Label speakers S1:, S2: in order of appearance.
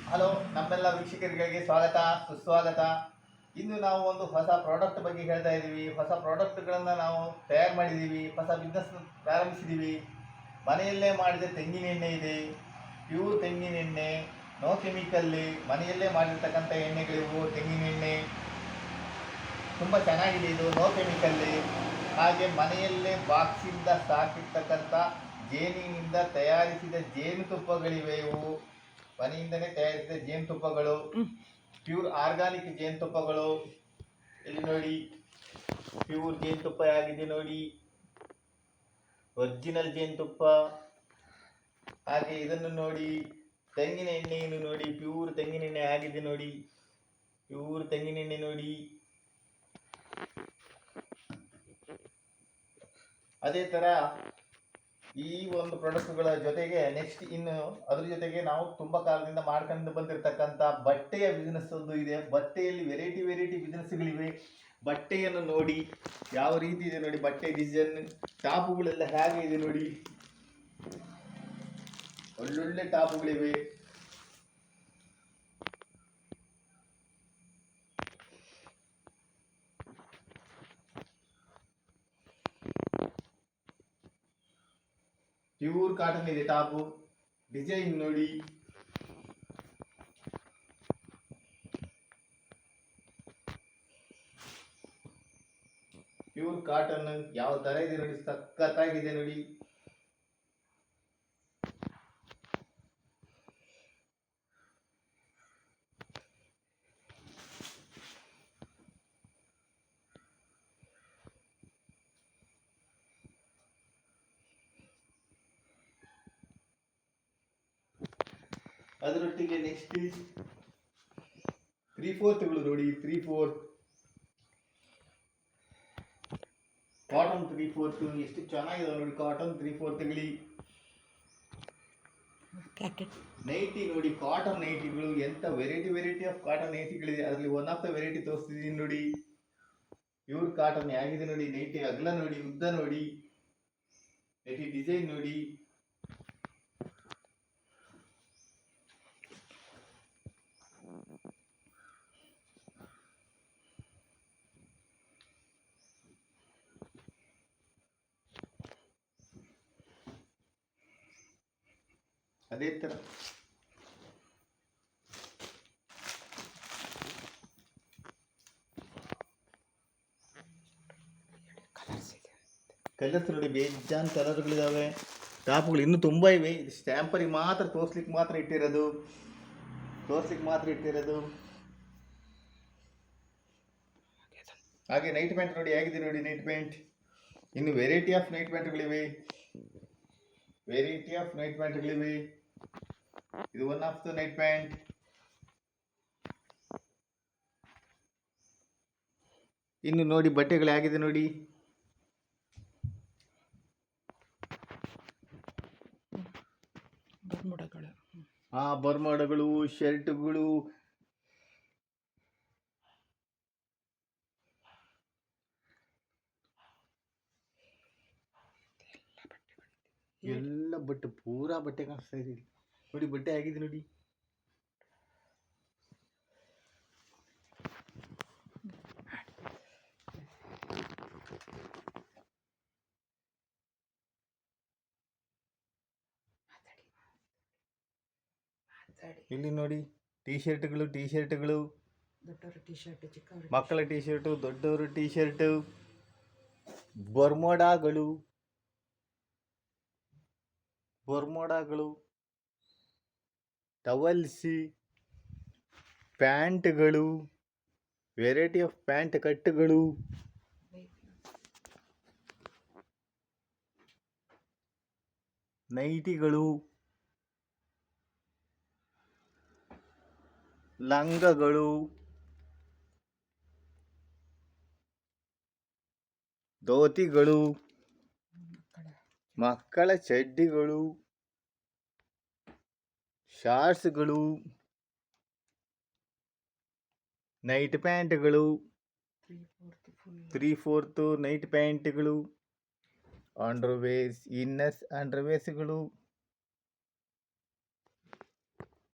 S1: Hello, ನಮ್ಮೆಲ್ಲ ವೀಕ್ಷಕರಿಗೆ ಸ್ವಾಗತ ಸುಸ್ವಾಗತ. ಇಂದು ನಾವು ಒಂದು ಹೊಸ ಪ್ರಾಡಕ್ಟ್ ಬಗ್ಗೆ ಹೇಳ್ತಾ ಇದ್ದೀವಿ. ಹೊಸ ಪ್ರಾಡಕ್ಟ್ಗಳನ್ನು ನಾವು ತಯಾರು ಮಾಡಿದ್ದೀವಿ, ಹೊಸ ಬಿಸ್ನೆಸ್ ಪ್ರಾರಂಭಿಸಿದ್ದೀವಿ. ಮನೆಯಲ್ಲೇ ಮಾಡಿದ ತೆಂಗಿನ ಎಣ್ಣೆ ಇದೆ, ಪ್ಯೂರ್ ತೆಂಗಿನ ಎಣ್ಣೆ, ನೋ ಕೆಮಿಕಲ್ಲಿ ಮನೆಯಲ್ಲೇ ಮಾಡಿರ್ತಕ್ಕಂಥ ಎಣ್ಣೆಗಳಿವು. ತೆಂಗಿನ ಎಣ್ಣೆ ತುಂಬ ಚೆನ್ನಾಗಿದೆ, ಇದು ನೋ ಕೆಮಿಕಲ್ಲಿ. ಹಾಗೆ ಮನೆಯಲ್ಲೇ ಬಾಕ್ಸಿಂದ ಸಾಕಿರ್ತಕ್ಕಂಥ ಜೇನಿನಿಂದ ತಯಾರಿಸಿದ ಜೇನುತುಪ್ಪಗಳಿವೆ. ಇವು ಮನೆಯಿಂದಲೇ ತಯಾರಿಸಿದ ಜೇನುತುಪ್ಪಗಳು, ಪ್ಯೂರ್ ಆರ್ಗಾನಿಕ್ ಜೇನುತುಪ್ಪಗಳು. ಇಲ್ಲಿ ನೋಡಿ, ಪ್ಯೂರ್ ಜೇನುತುಪ್ಪ ಆಗಿದೆ ನೋಡಿ, ಒರಿಜಿನಲ್ ಜೇನುತುಪ್ಪ. ಹಾಗೆ ಇದನ್ನು ನೋಡಿ, ತೆಂಗಿನ ಎಣ್ಣೆಯನ್ನು ನೋಡಿ, ಪ್ಯೂರ್ ತೆಂಗಿನ ಎಣ್ಣೆ ಆಗಿದೆ ನೋಡಿ, ಪ್ಯೂರ್ ತೆಂಗಿನ ಎಣ್ಣೆ ನೋಡಿ. ಅದೇ ಥರ ಈ ಒಂದು ಪ್ರಾಡಕ್ಟ್ಗಳ ಜೊತೆಗೆ ನೆಕ್ಸ್ಟ್ ಇನ್ನು ಅದ್ರ ಜೊತೆಗೆ ನಾವು ತುಂಬ ಕಾಲದಿಂದ ಮಾಡ್ಕೊಂಡು ಬಂದಿರತಕ್ಕಂಥ ಬಟ್ಟೆಯ ಬಿಸ್ನೆಸ್ ಒಂದು ಇದೆ. ಬಟ್ಟೆಯಲ್ಲಿ ವೆರೈಟಿ ಬಿಸ್ನೆಸ್ಗಳಿವೆ. ಬಟ್ಟೆಯನ್ನು ನೋಡಿ ಯಾವ ರೀತಿ ಇದೆ ನೋಡಿ, ಬಟ್ಟೆ ಡಿಸೈನ್, ಟಾಪುಗಳೆಲ್ಲ ಹೇಗೆ ಇದೆ ನೋಡಿ, ಒಳ್ಳೊಳ್ಳೆ ಟಾಪುಗಳಿವೆ. ಪ್ಯೂರ್ ಕಾಟನ್ ಇದೆ ಟಾಪು. ಡಿಸೈನ್ ನೋಡಿ, ಪ್ಯೂರ್ ಕಾಟನ್ ಯಾವ ತರ ಇದೆ ನೋಡಿ, ಸಖತ್ತಾಗಿದೆ ನೋಡಿ. ಅದರೊಟ್ಟಿಗೆ ನೆಕ್ಸ್ಟ್ 3/4 ನೋಡಿ, 3/4 ಕಾಟನ್ 3/4 ಎಷ್ಟು ಚೆನ್ನಾಗಿದೆ ನೋಡಿ. ಕಾಟನ್ 3/4 ನೈಟಿ ನೋಡಿ, ಕಾಟನ್ ನೈಟಿಗಳು ಎಂತ ವೆರೈಟಿ ಆಫ್ ಕಾಟನ್ ನೈಟಿಗಳಿದೆ. ಅದರಲ್ಲಿ ಒನ್ ಆಫ್ ದ ವೆರೈಟಿ ತೋರಿಸ್ತಿದ್ದೀನಿ ನೋಡಿ. ಪ್ಯೂರ್ ಕಾಟನ್ ಆಗಿದೆ ನೋಡಿ. ನೈಟಿ ಅಗಲ ನೋಡಿ, ಉದ್ದ ನೋಡಿ, ನೈಟಿ ಡಿಸೈನ್ ನೋಡಿ. ಅದೇ ತರ ಕಲರ್ಸ್ ನೋಡಿ, ಬೇಜಾನ್ ಕಲರ್ಗಳಿದಾವೆ. ಟಾಪ್ಗಳು ಇನ್ನೂ ತುಂಬ ಇವೆ. ಇದು ಸ್ಟ್ಯಾಂಪರಿಗೆ ಮಾತ್ರ ತೋರಿಸ್ಲಿಕ್ಕೆ ಮಾತ್ರ ಇಟ್ಟಿರೋದು. ಹಾಗೆ ನೈಟ್ ಪ್ಯಾಂಟ್ ನೋಡಿ, ಹೇಗಿದೆ ನೋಡಿ ನೈಟ್ ಪ್ಯಾಂಟ್. ಇನ್ನು ವೆರೈಟಿ ಆಫ್ ನೈಟ್ ಪ್ಯಾಂಟ್ಗಳಿವೆ. ಇದು one of the night pant. ಇನ್ನು ನೋಡಿ ಬಟ್ಟೆಗಳು ಆಗಿದೆ ನೋಡಿ. ಬರ್ಮೋಡಗಳು, ಶರ್ಟ್ಗಳು, ಎಲ್ಲ ಬಟ್ಟೆ, ಪೂರಾ ಬಟ್ಟೆ ಕಾಣಿಸ್ತಾ ಇದೆ ನೋಡಿ. ಬಟ್ಟೆ ಆಗಿದೆ ನೋಡಿ. ಇಲ್ಲಿ ನೋಡಿ, ಟೀ ಶರ್ಟ್ಗಳು, ಮಕ್ಕಳ ಟೀ ಶರ್ಟು, ದೊಡ್ಡವರು ಟೀ ಶರ್ಟು, ಬರ್ಮೋಡಾಗಳು, ಟವಲ್ಸ್, ಪ್ಯಾಂಟ್ಗಳು, ವೆರೈಟಿ ಆಫ್ ಪ್ಯಾಂಟ್ ಕಟ್ಗಳು, ನೈಟಿಗಳು, ಲಂಗಗಳು, ಧೋತಿಗಳು, ಮಕ್ಕಳ ಚಡ್ಡಿಗಳು, ಶಾರ್ಟ್ಸ್ಗಳು, ನೈಟ್ ಪ್ಯಾಂಟ್ಗಳು, 3/4 ನೈಟ್ ಪ್ಯಾಂಟ್ಗಳು, ಅಂಡರ್ವೇರ್ಸ್, ಇನ್ನರ್ಸ್ ಅಂಡರ್ವೇರ್ಸ್ಗಳು,